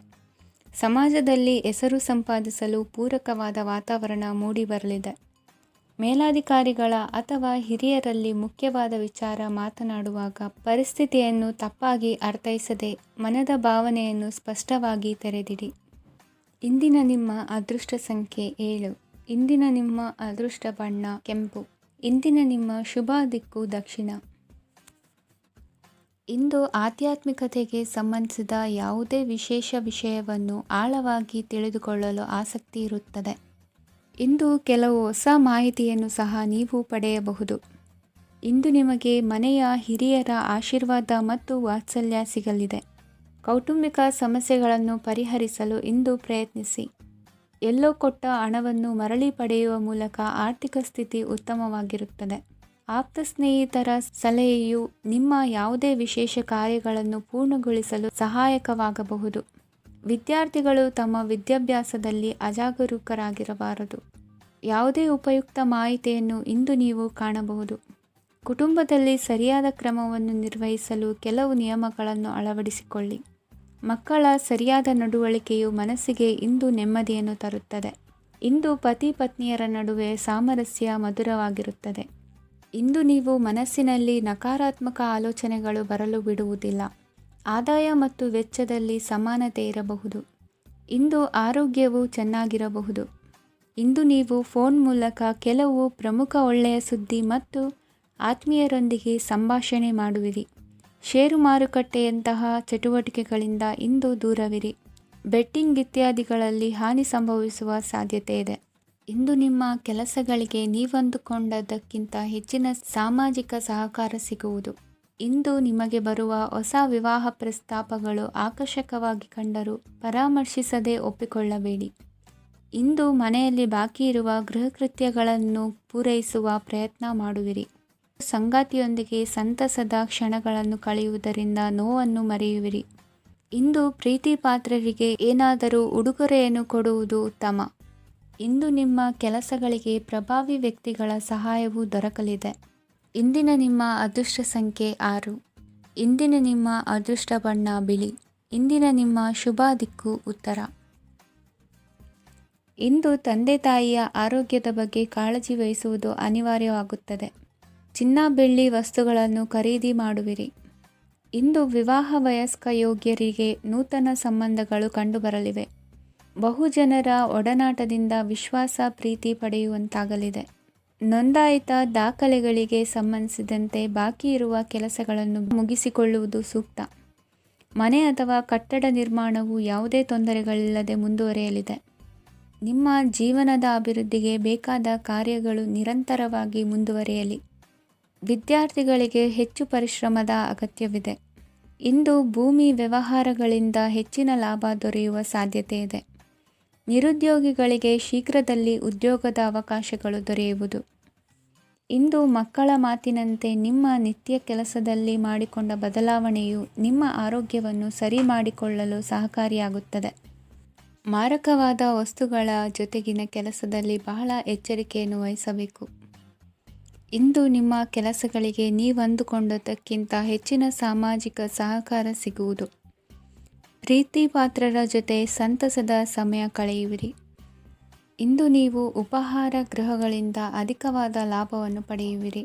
ಸಮಾಜದಲ್ಲಿ ಹೆಸರು ಸಂಪಾದಿಸಲು ಪೂರಕವಾದ ವಾತಾವರಣ ಮೂಡಿಬರಲಿದೆ. ಮೇಲಾಧಿಕಾರಿಗಳ ಅಥವಾ ಹಿರಿಯರಲ್ಲಿ ಮುಖ್ಯವಾದ ವಿಚಾರ ಮಾತನಾಡುವಾಗ ಪರಿಸ್ಥಿತಿಯನ್ನು ತಪ್ಪಾಗಿ ಅರ್ಥೈಸದೆ ಮನದ ಭಾವನೆಯನ್ನು ಸ್ಪಷ್ಟವಾಗಿ ತೆರೆದಿಡಿ. ಇಂದಿನ ನಿಮ್ಮ ಅದೃಷ್ಟ ಸಂಖ್ಯೆ 7. ಇಂದಿನ ನಿಮ್ಮ ಅದೃಷ್ಟ ಬಣ್ಣ ಕೆಂಪು. ಇಂದಿನ ನಿಮ್ಮ ಶುಭ ದಿಕ್ಕು ದಕ್ಷಿಣ. ಇಂದು ಆಧ್ಯಾತ್ಮಿಕತೆಗೆ ಸಂಬಂಧಿಸಿದ ಯಾವುದೇ ವಿಶೇಷ ವಿಷಯವನ್ನು ಆಳವಾಗಿ ತಿಳಿದುಕೊಳ್ಳಲು ಆಸಕ್ತಿ ಇರುತ್ತದೆ. ಇಂದು ಕೆಲವು ಹೊಸ ಮಾಹಿತಿಯನ್ನು ಸಹ ನೀವು ಪಡೆಯಬಹುದು. ಇಂದು ನಿಮಗೆ ಮನೆಯ ಹಿರಿಯರ ಆಶೀರ್ವಾದ ಮತ್ತು ವಾತ್ಸಲ್ಯ ಸಿಗಲಿದೆ. ಕೌಟುಂಬಿಕ ಸಮಸ್ಯೆಗಳನ್ನು ಪರಿಹರಿಸಲು ಇಂದು ಪ್ರಯತ್ನಿಸಿ. ಎಲ್ಲೋ ಕೊಟ್ಟ ಹಣವನ್ನು ಮರಳಿ ಪಡೆಯುವ ಮೂಲಕ ಆರ್ಥಿಕ ಸ್ಥಿತಿ ಉತ್ತಮವಾಗಿರುತ್ತದೆ. ಆಪ್ತ ಸ್ನೇಹಿತರ ಸಲಹೆಯು ನಿಮ್ಮ ಯಾವುದೇ ವಿಶೇಷ ಕಾರ್ಯಗಳನ್ನು ಪೂರ್ಣಗೊಳಿಸಲು ಸಹಾಯಕವಾಗಬಹುದು. ವಿದ್ಯಾರ್ಥಿಗಳು ತಮ್ಮ ವಿದ್ಯಾಭ್ಯಾಸದಲ್ಲಿ ಅಜಾಗರೂಕರಾಗಿರಬಾರದು. ಯಾವುದೇ ಉಪಯುಕ್ತ ಮಾಹಿತಿಯನ್ನು ಇಂದು ನೀವು ಕಾಣಬಹುದು. ಕುಟುಂಬದಲ್ಲಿ ಸರಿಯಾದ ಕ್ರಮವನ್ನು ನಿರ್ವಹಿಸಲು ಕೆಲವು ನಿಯಮಗಳನ್ನು ಅಳವಡಿಸಿಕೊಳ್ಳಿ. ಮಕ್ಕಳ ಸರಿಯಾದ ನಡವಳಿಕೆಯು ಮನಸ್ಸಿಗೆ ಇಂದು ನೆಮ್ಮದಿಯನ್ನು ತರುತ್ತದೆ. ಇಂದು ಪತಿ ಪತ್ನಿಯರ ನಡುವೆ ಸಾಮರಸ್ಯ ಮಧುರವಾಗಿರುತ್ತದೆ. ಇಂದು ನೀವು ಮನಸ್ಸಿನಲ್ಲಿ ನಕಾರಾತ್ಮಕ ಆಲೋಚನೆಗಳು ಬರಲು ಬಿಡುವುದಿಲ್ಲ. ಆದಾಯ ಮತ್ತು ವೆಚ್ಚದಲ್ಲಿ ಸಮಾನತೆ ಇರಬಹುದು. ಇಂದು ಆರೋಗ್ಯವು ಚೆನ್ನಾಗಿರಬಹುದು. ಇಂದು ನೀವು ಫೋನ್ ಮೂಲಕ ಕೆಲವು ಪ್ರಮುಖ ಒಳ್ಳೆಯ ಸುದ್ದಿ ಮತ್ತು ಆತ್ಮೀಯರೊಂದಿಗೆ ಸಂಭಾಷಣೆ ಮಾಡುವಿರಿ. ಷೇರು ಮಾರುಕಟ್ಟೆಯಂತಹ ಚಟುವಟಿಕೆಗಳಿಂದ ಇಂದು ದೂರವಿರಿ. ಬೆಟ್ಟಿಂಗ್ ಇತ್ಯಾದಿಗಳಲ್ಲಿ ಹಾನಿ ಸಂಭವಿಸುವ ಸಾಧ್ಯತೆ ಇದೆ. ಇಂದು ನಿಮ್ಮ ಕೆಲಸಗಳಿಗೆ ನೀವಂದುಕೊಂಡದ್ದಕ್ಕಿಂತ ಹೆಚ್ಚಿನ ಸಾಮಾಜಿಕ ಸಹಕಾರ ಸಿಗುವುದು. ಇಂದು ನಿಮಗೆ ಬರುವ ಹೊಸ ವಿವಾಹ ಪ್ರಸ್ತಾಪಗಳು ಆಕರ್ಷಕವಾಗಿ ಕಂಡರೂ ಪರಾಮರ್ಶಿಸದೆ ಒಪ್ಪಿಕೊಳ್ಳಬೇಡಿ. ಇಂದು ಮನೆಯಲ್ಲಿ ಬಾಕಿ ಇರುವ ಗೃಹಕೃತ್ಯಗಳನ್ನು ಪೂರೈಸುವ ಪ್ರಯತ್ನ ಮಾಡುವಿರಿ. ಸಂಗಾತಿಯೊಂದಿಗೆ ಸಂತಸದ ಕ್ಷಣಗಳನ್ನು ಕಳೆಯುವುದರಿಂದ ನೋವನ್ನು ಮರೆಯುವಿರಿ. ಇಂದು ಪ್ರೀತಿ ಪಾತ್ರರಿಗೆ ಏನಾದರೂ ಉಡುಗೊರೆಯನ್ನು ಕೊಡುವುದು ಉತ್ತಮ. ಇಂದು ನಿಮ್ಮ ಕೆಲಸಗಳಿಗೆ ಪ್ರಭಾವಿ ವ್ಯಕ್ತಿಗಳ ಸಹಾಯವು ದೊರಕಲಿದೆ. ಇಂದಿನ ನಿಮ್ಮ ಅದೃಷ್ಟ ಸಂಖ್ಯೆ 6. ಇಂದಿನ ನಿಮ್ಮ ಅದೃಷ್ಟ ಬಣ್ಣ ಬಿಳಿ. ಇಂದಿನ ನಿಮ್ಮ ಶುಭ ದಿಕ್ಕು ಉತ್ತರ. ಇಂದು ತಂದೆ ತಾಯಿಯ ಆರೋಗ್ಯದ ಬಗ್ಗೆ ಕಾಳಜಿ ವಹಿಸುವುದು ಅನಿವಾರ್ಯವಾಗುತ್ತದೆ. ಚಿನ್ನ ಬೆಳ್ಳಿ ವಸ್ತುಗಳನ್ನು ಖರೀದಿ ಮಾಡುವಿರಿ. ಇಂದು ವಿವಾಹ ವಯಸ್ಕ ಯೋಗ್ಯರಿಗೆ ನೂತನ ಸಂಬಂಧಗಳು ಕಂಡುಬರಲಿವೆ. ಬಹುಜನರ ಒಡನಾಟದಿಂದ ವಿಶ್ವಾಸ ಪ್ರೀತಿ ಪಡೆಯುವಂತಾಗಲಿದೆ. ನೋಂದಾಯಿತ ದಾಖಲೆಗಳಿಗೆ ಸಂಬಂಧಿಸಿದಂತೆ ಬಾಕಿ ಇರುವ ಕೆಲಸಗಳನ್ನು ಮುಗಿಸಿಕೊಳ್ಳುವುದು ಸೂಕ್ತ. ಮನೆ ಅಥವಾ ಕಟ್ಟಡ ನಿರ್ಮಾಣವು ಯಾವುದೇ ತೊಂದರೆಗಳಿಲ್ಲದೆ ಮುಂದುವರಿಯಲಿದೆ. ನಿಮ್ಮ ಜೀವನದ ಅಭಿವೃದ್ಧಿಗೆ ಬೇಕಾದ ಕಾರ್ಯಗಳು ನಿರಂತರವಾಗಿ ಮುಂದುವರಿಯಲಿ. ವಿದ್ಯಾರ್ಥಿಗಳಿಗೆ ಹೆಚ್ಚು ಪರಿಶ್ರಮದ ಅಗತ್ಯವಿದೆ. ಇಂದು ಭೂಮಿ ವ್ಯವಹಾರಗಳಿಂದ ಹೆಚ್ಚಿನ ಲಾಭ ದೊರೆಯುವ ಸಾಧ್ಯತೆ ಇದೆ. ನಿರುದ್ಯೋಗಿಗಳಿಗೆ ಶೀಘ್ರದಲ್ಲಿ ಉದ್ಯೋಗದ ಅವಕಾಶಗಳು ದೊರೆಯುವುದು. ಇಂದು ಮಕ್ಕಳ ಮಾತಿನಂತೆ ನಿಮ್ಮ ನಿತ್ಯ ಕೆಲಸದಲ್ಲಿ ಮಾಡಿಕೊಂಡ ಬದಲಾವಣೆಯು ನಿಮ್ಮ ಆರೋಗ್ಯವನ್ನು ಸರಿ ಮಾಡಿಕೊಳ್ಳಲು ಸಹಕಾರಿಯಾಗುತ್ತದೆ. ಮಾರಕವಾದ ವಸ್ತುಗಳ ಜೊತೆಗಿನ ಕೆಲಸದಲ್ಲಿ ಬಹಳ ಎಚ್ಚರಿಕೆಯನ್ನು ವಹಿಸಬೇಕು. ಇಂದು ನಿಮ್ಮ ಕೆಲಸಗಳಿಗೆ ನೀವಂದುಕೊಂಡದ್ದಕ್ಕಿಂತ ಹೆಚ್ಚಿನ ಸಾಮಾಜಿಕ ಸಹಕಾರ ಸಿಗುವುದು. ಪ್ರೀತಿ ಪಾತ್ರರ ಜೊತೆ ಸಂತಸದ ಸಮಯ ಕಳೆಯುವಿರಿ. ಇಂದು ನೀವು ಉಪಹಾರ ಗೃಹಗಳಿಂದ ಅಧಿಕವಾದ ಲಾಭವನ್ನು ಪಡೆಯುವಿರಿ.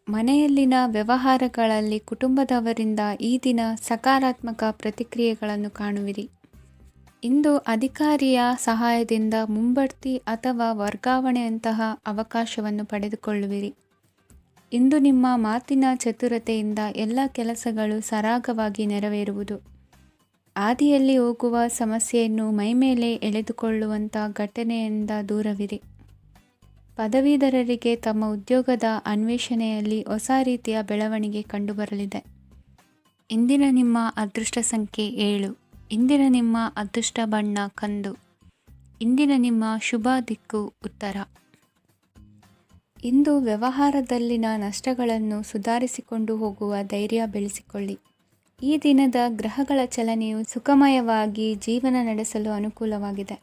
ಮನೆಯಲ್ಲಿನ ವ್ಯವಹಾರಗಳಲ್ಲಿ ಕುಟುಂಬದವರಿಂದ ಈ ದಿನ ಸಕಾರಾತ್ಮಕ ಪ್ರತಿಕ್ರಿಯೆಗಳನ್ನು ಕಾಣುವಿರಿ. ಇಂದು ಅಧಿಕಾರಿಯ ಸಹಾಯದಿಂದ ಮುಂಬಡ್ತಿ ಅಥವಾ ವರ್ಗಾವಣೆಯಂತಹ ಅವಕಾಶವನ್ನು ಪಡೆದುಕೊಳ್ಳುವಿರಿ. ಇಂದು ನಿಮ್ಮ ಮಾತಿನ ಚತುರತೆಯಿಂದ ಎಲ್ಲ ಕೆಲಸಗಳು ಸರಾಗವಾಗಿ ನೆರವೇರುವುದು. ಹಾದಿಯಲ್ಲಿ ಹೋಗುವ ಸಮಸ್ಯೆಯನ್ನು ಮೈಮೇಲೆ ಎಳೆದುಕೊಳ್ಳುವಂಥ ಘಟನೆಯಿಂದ ದೂರವಿರಿ. ಪದವೀಧರರಿಗೆ ತಮ್ಮ ಉದ್ಯೋಗದ ಅನ್ವೇಷಣೆಯಲ್ಲಿ ಹೊಸ ರೀತಿಯ ಬೆಳವಣಿಗೆ ಕಂಡುಬರಲಿದೆ. ಇಂದಿನ ನಿಮ್ಮ ಅದೃಷ್ಟ ಸಂಖ್ಯೆ 7. ಇಂದಿನ ನಿಮ್ಮ ಅದೃಷ್ಟ ಬಣ್ಣ ಕಂದು. ಇಂದಿನ ನಿಮ್ಮ ಶುಭ ದಿಕ್ಕು ಉತ್ತರ. ಇಂದು ವ್ಯವಹಾರದಲ್ಲಿನ ನಷ್ಟಗಳನ್ನು ಸುಧಾರಿಸಿಕೊಂಡು ಹೋಗುವ ಧೈರ್ಯ ಬೆಳೆಸಿಕೊಳ್ಳಿ. ಈ ದಿನದ ಗ್ರಹಗಳ ಚಲನೆಯು ಸುಖಮಯವಾಗಿ ಜೀವನ ನಡೆಸಲು ಅನುಕೂಲವಾಗಿದೆ.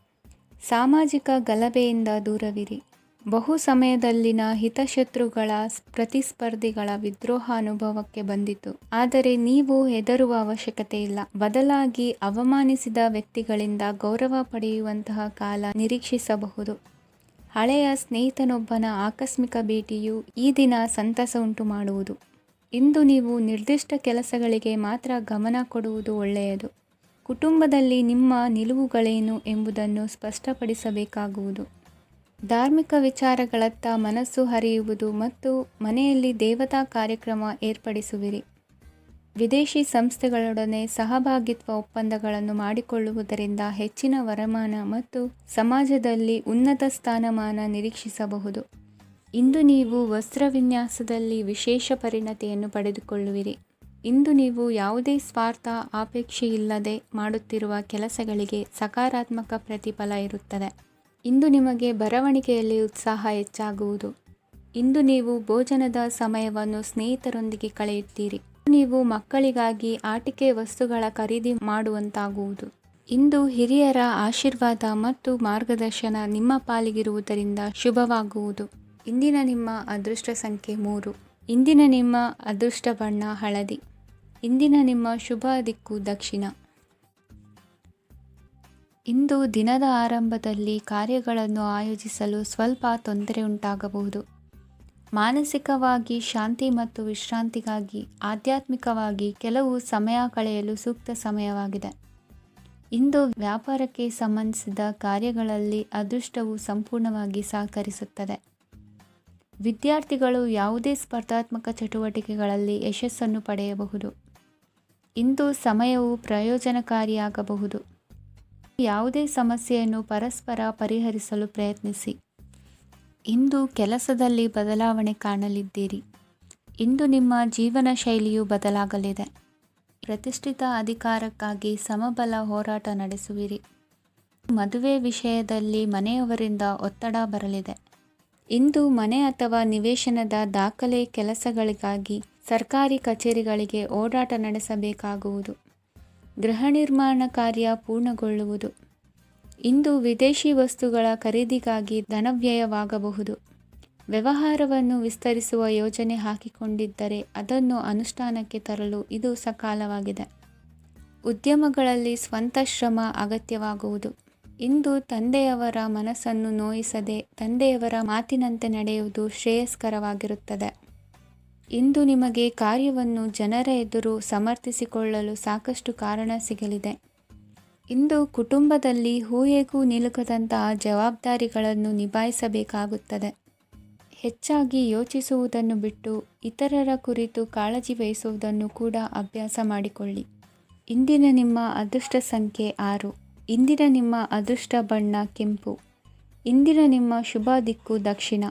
ಸಾಮಾಜಿಕ ಗಲಭೆಯಿಂದ ದೂರವಿರಿ. ಬಹು ಸಮಯದಲ್ಲಿನ ಹಿತಶತ್ರುಗಳ ಪ್ರತಿಸ್ಪರ್ಧಿಗಳ ವಿದ್ರೋಹ ಅನುಭವಕ್ಕೆ ಬಂದಿತು. ಆದರೆ ನೀವು ಹೆದರುವ ಅವಶ್ಯಕತೆ ಇಲ್ಲ. ಬದಲಾಗಿ ಅವಮಾನಿಸಿದ ವ್ಯಕ್ತಿಗಳಿಂದ ಗೌರವ ಪಡೆಯುವಂತಹ ಕಾಲ ನಿರೀಕ್ಷಿಸಬಹುದು. ಹಳೆಯ ಸ್ನೇಹಿತನೊಬ್ಬನ ಆಕಸ್ಮಿಕ ಭೇಟಿಯು ಈ ದಿನ ಸಂತಸ ಉಂಟು ಮಾಡುವುದು. ಇಂದು ನೀವು ನಿರ್ದಿಷ್ಟ ಕೆಲಸಗಳಿಗೆ ಮಾತ್ರ ಗಮನ ಕೊಡುವುದು ಒಳ್ಳೆಯದು. ಕುಟುಂಬದಲ್ಲಿ ನಿಮ್ಮ ನಿಲುವುಗಳೇನು ಎಂಬುದನ್ನು ಸ್ಪಷ್ಟಪಡಿಸಬೇಕಾಗುವುದು. ಧಾರ್ಮಿಕ ವಿಚಾರಗಳತ್ತ ಮನಸ್ಸು ಹರಿಯುವುದು ಮತ್ತು ಮನೆಯಲ್ಲಿ ದೇವತಾ ಕಾರ್ಯಕ್ರಮ ಏರ್ಪಡಿಸುವಿರಿ. ವಿದೇಶಿ ಸಂಸ್ಥೆಗಳೊಡನೆ ಸಹಭಾಗಿತ್ವ ಒಪ್ಪಂದಗಳನ್ನು ಮಾಡಿಕೊಳ್ಳುವುದರಿಂದ ಹೆಚ್ಚಿನ ವರಮಾನ ಮತ್ತು ಸಮಾಜದಲ್ಲಿ ಉನ್ನತ ಸ್ಥಾನಮಾನ ನಿರೀಕ್ಷಿಸಬಹುದು. ಇಂದು ನೀವು ವಸ್ತ್ರವಿನ್ಯಾಸದಲ್ಲಿ ವಿಶೇಷ ಪರಿಣತಿಯನ್ನು ಪಡೆದುಕೊಳ್ಳುವಿರಿ. ಇಂದು ನೀವು ಯಾವುದೇ ಸ್ವಾರ್ಥ ಅಪೇಕ್ಷೆಯಿಲ್ಲದೆ ಮಾಡುತ್ತಿರುವ ಕೆಲಸಗಳಿಗೆ ಸಕಾರಾತ್ಮಕ ಪ್ರತಿಫಲ ಇರುತ್ತದೆ. ಇಂದು ನಿಮಗೆ ಬರವಣಿಗೆಯಲ್ಲಿ ಉತ್ಸಾಹ ಹೆಚ್ಚಾಗುವುದು. ಇಂದು ನೀವು ಭೋಜನದ ಸಮಯವನ್ನು ಸ್ನೇಹಿತರೊಂದಿಗೆ ಕಳೆಯುತ್ತೀರಿ. ನೀವು ಮಕ್ಕಳಿಗಾಗಿ ಆಟಿಕೆ ವಸ್ತುಗಳ ಖರೀದಿ ಮಾಡುವಂತಾಗುವುದು. ಇಂದು ಹಿರಿಯರ ಆಶೀರ್ವಾದ ಮತ್ತು ಮಾರ್ಗದರ್ಶನ ನಿಮ್ಮ ಪಾಲಿಗಿರುವುದರಿಂದ ಶುಭವಾಗುವುದು. ಇಂದಿನ ನಿಮ್ಮ ಅದೃಷ್ಟ ಸಂಖ್ಯೆ 3. ಇಂದಿನ ನಿಮ್ಮ ಅದೃಷ್ಟ ಬಣ್ಣ ಹಳದಿ. ಇಂದಿನ ನಿಮ್ಮ ಶುಭ ದಿಕ್ಕು ದಕ್ಷಿಣ. ಇಂದು ದಿನದ ಆರಂಭದಲ್ಲಿ ಕಾರ್ಯಗಳನ್ನು ಆಯೋಜಿಸಲು ಸ್ವಲ್ಪ ತೊಂದರೆ ಉಂಟಾಗಬಹುದು. ಮಾನಸಿಕವಾಗಿ ಶಾಂತಿ ಮತ್ತು ವಿಶ್ರಾಂತಿಗಾಗಿ ಆಧ್ಯಾತ್ಮಿಕವಾಗಿ ಕೆಲವು ಸಮಯ ಕಳೆಯಲು ಸೂಕ್ತ ಸಮಯವಾಗಿದೆ. ಇಂದು ವ್ಯಾಪಾರಕ್ಕೆ ಸಂಬಂಧಿಸಿದ ಕಾರ್ಯಗಳಲ್ಲಿ ಅದೃಷ್ಟವು ಸಂಪೂರ್ಣವಾಗಿ ಸಹಕರಿಸುತ್ತದೆ. ವಿದ್ಯಾರ್ಥಿಗಳು ಯಾವುದೇ ಸ್ಪರ್ಧಾತ್ಮಕ ಚಟುವಟಿಕೆಗಳಲ್ಲಿ ಯಶಸ್ಸನ್ನು ಪಡೆಯಬಹುದು. ಇಂದು ಸಮಯವು ಪ್ರಯೋಜನಕಾರಿಯಾಗಬಹುದು. ಯಾವುದೇ ಸಮಸ್ಯೆಯನ್ನು ಪರಸ್ಪರ ಪರಿಹರಿಸಲು ಪ್ರಯತ್ನಿಸಿ. ಇಂದು ಕೆಲಸದಲ್ಲಿ ಬದಲಾವಣೆ ಕಾಣಲಿದ್ದೀರಿ. ಇಂದು ನಿಮ್ಮ ಜೀವನ ಶೈಲಿಯು ಬದಲಾಗಲಿದೆ. ಪ್ರತಿಷ್ಠಿತ ಅಧಿಕಾರಕ್ಕಾಗಿ ಸಮಬಲ ಹೋರಾಟ ನಡೆಸುವಿರಿ. ಮದುವೆ ವಿಷಯದಲ್ಲಿ ಮನೆಯವರಿಂದ ಒತ್ತಡ ಬರಲಿದೆ. ಇಂದು ಮನೆ ಅಥವಾ ನಿವೇಶನದ ದಾಖಲೆ ಕೆಲಸಗಳಿಗಾಗಿ ಸರ್ಕಾರಿ ಕಚೇರಿಗಳಿಗೆ ಓಡಾಟ ನಡೆಸಬೇಕಾಗುವುದು. ಗೃಹ ನಿರ್ಮಾಣ ಕಾರ್ಯ ಪೂರ್ಣಗೊಳ್ಳುವುದು. ಇಂದು ವಿದೇಶಿ ವಸ್ತುಗಳ ಖರೀದಿಗಾಗಿ ಧನವ್ಯಯವಾಗಬಹುದು. ವ್ಯವಹಾರವನ್ನು ವಿಸ್ತರಿಸುವ ಯೋಜನೆ ಹಾಕಿಕೊಂಡಿದ್ದರೆ ಅದನ್ನು ಅನುಷ್ಠಾನಕ್ಕೆ ತರಲು ಇದು ಸಕಾಲವಾಗಿದೆ. ಉದ್ಯಮಗಳಲ್ಲಿ ಸ್ವಂತ ಶ್ರಮ ಅಗತ್ಯವಾಗುವುದು. ಇಂದು ತಂದೆಯವರ ಮನಸ್ಸನ್ನು ನೋಯಿಸದೆ ತಂದೆಯವರ ಮಾತಿನಂತೆ ನಡೆಯುವುದು ಶ್ರೇಯಸ್ಕರವಾಗಿರುತ್ತದೆ. ಇಂದು ನಿಮಗೆ ಕಾರ್ಯವನ್ನು ಜನರ ಎದುರು ಸಮರ್ಥಿಸಿಕೊಳ್ಳಲು ಸಾಕಷ್ಟು ಕಾರಣ ಸಿಗಲಿದೆ. ಇಂದು ಕುಟುಂಬದಲ್ಲಿ ಊಹೆಗೂ ನಿಲುಕದಂತಹ ಜವಾಬ್ದಾರಿಗಳನ್ನು ನಿಭಾಯಿಸಬೇಕಾಗುತ್ತದೆ. ಹೆಚ್ಚಾಗಿ ಯೋಚಿಸುವುದನ್ನು ಬಿಟ್ಟು ಇತರರ ಕುರಿತು ಕಾಳಜಿ ವಹಿಸುವುದನ್ನು ಕೂಡ ಅಭ್ಯಾಸ ಮಾಡಿಕೊಳ್ಳಿ. ಇಂದಿನ ನಿಮ್ಮ ಅದೃಷ್ಟ ಸಂಖ್ಯೆ 6. ಇಂದಿನ ನಿಮ್ಮ ಅದೃಷ್ಟ ಬಣ್ಣ ಕೆಂಪು. ಇಂದಿನ ನಿಮ್ಮ ಶುಭ ದಿಕ್ಕು ದಕ್ಷಿಣ.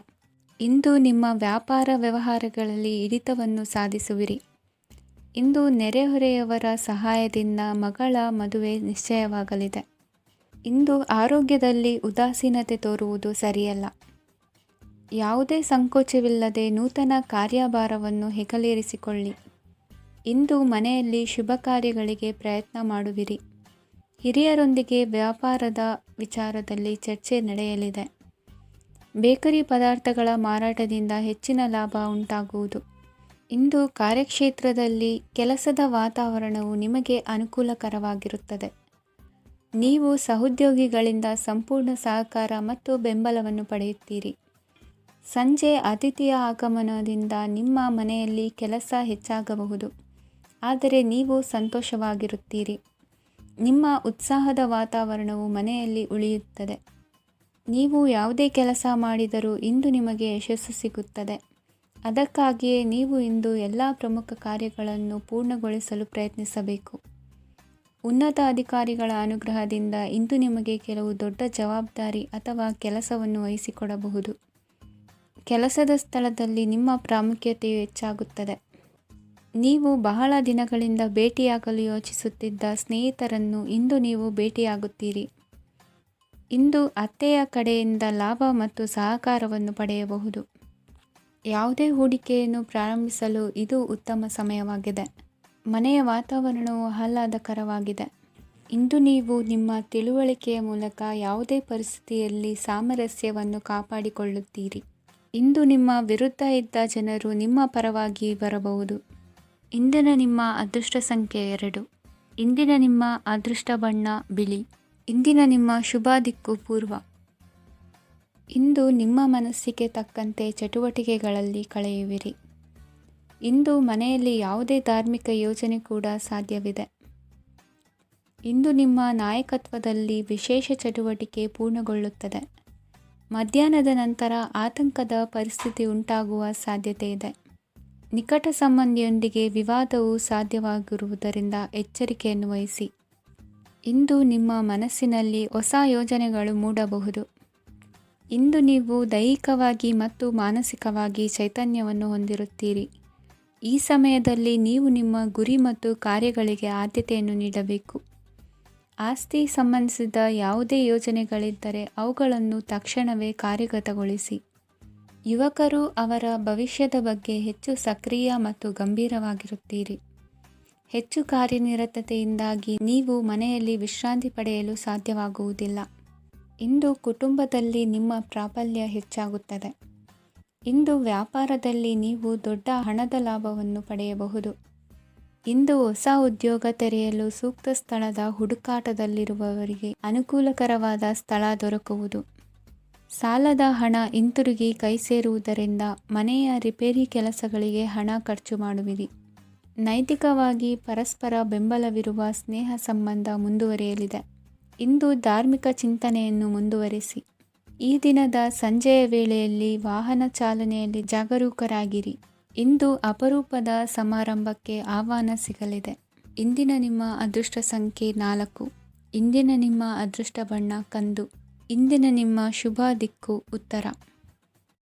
ಇಂದು ನಿಮ್ಮ ವ್ಯಾಪಾರ ವ್ಯವಹಾರಗಳಲ್ಲಿ ಹಿಡಿತವನ್ನು ಸಾಧಿಸುವಿರಿ. ಇಂದು ನೆರೆಹೊರೆಯವರ ಸಹಾಯದಿಂದ ಮಗಳ ಮದುವೆ ನಿಶ್ಚಯವಾಗಲಿದೆ. ಇಂದು ಆರೋಗ್ಯದಲ್ಲಿ ಉದಾಸೀನತೆ ತೋರುವುದು ಸರಿಯಲ್ಲ. ಯಾವುದೇ ಸಂಕೋಚವಿಲ್ಲದೆ ನೂತನ ಕಾರ್ಯಭಾರವನ್ನು ಹೆಗಲೇರಿಸಿಕೊಳ್ಳಿ. ಇಂದು ಮನೆಯಲ್ಲಿ ಶುಭ ಕಾರ್ಯಗಳಿಗೆ ಪ್ರಯತ್ನ ಮಾಡುವಿರಿ. ಹಿರಿಯರೊಂದಿಗೆ ವ್ಯಾಪಾರದ ವಿಚಾರದಲ್ಲಿ ಚರ್ಚೆ ನಡೆಯಲಿದೆ. ಬೇಕರಿ ಪದಾರ್ಥಗಳ ಮಾರಾಟದಿಂದ ಹೆಚ್ಚಿನ ಲಾಭ ಉಂಟಾಗುವುದು. ಇಂದು ಕಾರ್ಯಕ್ಷೇತ್ರದಲ್ಲಿ ಕೆಲಸದ ವಾತಾವರಣವು ನಿಮಗೆ ಅನುಕೂಲಕರವಾಗಿರುತ್ತದೆ. ನೀವು ಸಹೋದ್ಯೋಗಿಗಳಿಂದ ಸಂಪೂರ್ಣ ಸಹಕಾರ ಮತ್ತು ಬೆಂಬಲವನ್ನು ಪಡೆಯುತ್ತೀರಿ. ಸಂಜೆ ಅತಿಥಿಯ ಆಗಮನದಿಂದ ನಿಮ್ಮ ಮನೆಯಲ್ಲಿ ಕೆಲಸ ಹೆಚ್ಚಾಗಬಹುದು, ಆದರೆ ನೀವು ಸಂತೋಷವಾಗಿರುತ್ತೀರಿ. ನಿಮ್ಮ ಉತ್ಸಾಹದ ವಾತಾವರಣವು ಮನೆಯಲ್ಲಿ ಉಳಿಯುತ್ತದೆ. ನೀವು ಯಾವುದೇ ಕೆಲಸ ಮಾಡಿದರೂ ಇಂದು ನಿಮಗೆ ಯಶಸ್ಸು ಸಿಗುತ್ತದೆ. ಅದಕ್ಕಾಗಿಯೇ ನೀವು ಇಂದು ಎಲ್ಲ ಪ್ರಮುಖ ಕಾರ್ಯಗಳನ್ನು ಪೂರ್ಣಗೊಳಿಸಲು ಪ್ರಯತ್ನಿಸಬೇಕು. ಉನ್ನತ ಅಧಿಕಾರಿಗಳ ಅನುಗ್ರಹದಿಂದ ಇಂದು ನಿಮಗೆ ಕೆಲವು ದೊಡ್ಡ ಜವಾಬ್ದಾರಿ ಅಥವಾ ಕೆಲಸವನ್ನು ವಹಿಸಿಕೊಡಬಹುದು. ಕೆಲಸದ ಸ್ಥಳದಲ್ಲಿ ನಿಮ್ಮ ಪ್ರಾಮುಖ್ಯತೆಯು ಹೆಚ್ಚಾಗುತ್ತದೆ. ನೀವು ಬಹಳ ದಿನಗಳಿಂದ ಭೇಟಿಯಾಗಲು ಯೋಚಿಸುತ್ತಿದ್ದ ಸ್ನೇಹಿತರನ್ನು ಇಂದು ನೀವು ಭೇಟಿಯಾಗುತ್ತೀರಿ. ಇಂದು ಅತ್ತೆಯ ಕಡೆಯಿಂದ ಲಾಭ ಮತ್ತು ಸಹಕಾರವನ್ನು ಪಡೆಯಬಹುದು. ಯಾವುದೇ ಹೂಡಿಕೆಯನ್ನು ಪ್ರಾರಂಭಿಸಲು ಇದು ಉತ್ತಮ ಸಮಯವಾಗಿದೆ. ಮನೆಯ ವಾತಾವರಣವು ಆಹ್ಲಾದಕರವಾಗಿದೆ. ಇಂದು ನೀವು ನಿಮ್ಮ ತಿಳುವಳಿಕೆಯ ಮೂಲಕ ಯಾವುದೇ ಪರಿಸ್ಥಿತಿಯಲ್ಲಿ ಸಾಮರಸ್ಯವನ್ನು ಕಾಪಾಡಿಕೊಳ್ಳುತ್ತೀರಿ. ಇಂದು ನಿಮ್ಮ ವಿರುದ್ಧ ಇದ್ದ ಜನರು ನಿಮ್ಮ ಪರವಾಗಿ ಬರಬಹುದು. ಇಂದಿನ ನಿಮ್ಮ ಅದೃಷ್ಟ ಸಂಖ್ಯೆ 2. ಇಂದಿನ ನಿಮ್ಮ ಅದೃಷ್ಟ ಬಣ್ಣ ಬಿಳಿ. ಇಂದಿನ ನಿಮ್ಮ ಶುಭ ದಿಕ್ಕು ಪೂರ್ವ. ಇಂದು ನಿಮ್ಮ ಮನಸ್ಸಿಗೆ ತಕ್ಕಂತೆ ಚಟುವಟಿಕೆಗಳಲ್ಲಿ ಕಳೆಯುವಿರಿ. ಇಂದು ಮನೆಯಲ್ಲಿ ಯಾವುದೇ ಧಾರ್ಮಿಕ ಯೋಜನೆ ಕೂಡ ಸಾಧ್ಯವಿದೆ. ಇಂದು ನಿಮ್ಮ ನಾಯಕತ್ವದಲ್ಲಿ ವಿಶೇಷ ಚಟುವಟಿಕೆ ಪೂರ್ಣಗೊಳ್ಳುತ್ತದೆ. ಮಧ್ಯಾಹ್ನದ ನಂತರ ಆತಂಕದ ಪರಿಸ್ಥಿತಿ ಉಂಟಾಗುವ ಸಾಧ್ಯತೆ ಇದೆ. ನಿಕಟ ಸಂಬಂಧಿಯೊಂದಿಗೆ ವಿವಾದವು ಸಾಧ್ಯವಾಗಿರುವುದರಿಂದ ಎಚ್ಚರಿಕೆಯನ್ನು ವಹಿಸಿ. ಇಂದು ನಿಮ್ಮ ಮನಸ್ಸಿನಲ್ಲಿ ಹೊಸ ಯೋಜನೆಗಳು ಮೂಡಬಹುದು. ಇಂದು ನೀವು ದೈಹಿಕವಾಗಿ ಮತ್ತು ಮಾನಸಿಕವಾಗಿ ಚೈತನ್ಯವನ್ನು ಹೊಂದಿರುತ್ತೀರಿ. ಈ ಸಮಯದಲ್ಲಿ ನೀವು ನಿಮ್ಮ ಗುರಿ ಮತ್ತು ಕಾರ್ಯಗಳಿಗೆ ಆದ್ಯತೆಯನ್ನು ನೀಡಬೇಕು. ಆಸ್ತಿ ಸಂಬಂಧಿಸಿದ ಯಾವುದೇ ಯೋಜನೆಗಳಿದ್ದರೆ ಅವುಗಳನ್ನು ತಕ್ಷಣವೇ ಕಾರ್ಯಗತಗೊಳಿಸಿ. ಯುವಕರು ಅವರ ಭವಿಷ್ಯದ ಬಗ್ಗೆ ಹೆಚ್ಚು ಸಕ್ರಿಯ ಮತ್ತು ಗಂಭೀರವಾಗಿರುತ್ತೀರಿ. ಹೆಚ್ಚು ಕಾರ್ಯನಿರತತೆಯಿಂದಾಗಿ ನೀವು ಮನೆಯಲ್ಲಿ ವಿಶ್ರಾಂತಿ ಪಡೆಯಲು ಸಾಧ್ಯವಾಗುವುದಿಲ್ಲ. ಇಂದು ಕುಟುಂಬದಲ್ಲಿ ನಿಮ್ಮ ಪ್ರಾಬಲ್ಯ ಹೆಚ್ಚಾಗುತ್ತದೆ. ಇಂದು ವ್ಯಾಪಾರದಲ್ಲಿ ನೀವು ದೊಡ್ಡ ಹಣದ ಲಾಭವನ್ನು ಪಡೆಯಬಹುದು. ಇಂದು ಹೊಸ ಉದ್ಯೋಗ ತೆರೆಯಲು ಸೂಕ್ತ ಸ್ಥಳದ ಹುಡುಕಾಟದಲ್ಲಿರುವವರಿಗೆ ಅನುಕೂಲಕರವಾದ ಸ್ಥಳ ದೊರಕುವುದು. ಸಾಲದ ಹಣ ಹಿಂತಿರುಗಿ ಕೈ ಸೇರುವುದರಿಂದ ಮನೆಯ ರಿಪೇರಿ ಕೆಲಸಗಳಿಗೆ ಹಣ ಖರ್ಚು ಮಾಡುವಿರಿ. ನೈತಿಕವಾಗಿ ಪರಸ್ಪರ ಬೆಂಬಲವಿರುವ ಸ್ನೇಹ ಸಂಬಂಧ ಮುಂದುವರಿಯಲಿದೆ. ಇಂದು ಧಾರ್ಮಿಕ ಚಿಂತನೆಯನ್ನು ಮುಂದುವರಿಸಿ. ಈ ದಿನದ ಸಂಜೆಯ ವೇಳೆಯಲ್ಲಿ ವಾಹನ ಚಾಲನೆಯಲ್ಲಿ ಜಾಗರೂಕರಾಗಿರಿ. ಇಂದು ಅಪರೂಪದ ಸಮಾರಂಭಕ್ಕೆ ಆಹ್ವಾನ ಸಿಗಲಿದೆ. ಇಂದಿನ ನಿಮ್ಮ ಅದೃಷ್ಟ ಸಂಖ್ಯೆ 4. ಇಂದಿನ ನಿಮ್ಮ ಅದೃಷ್ಟ ಬಣ್ಣ ಕಂದು. ಇಂದಿನ ನಿಮ್ಮ ಶುಭ ದಿಕ್ಕು ಉತ್ತರ.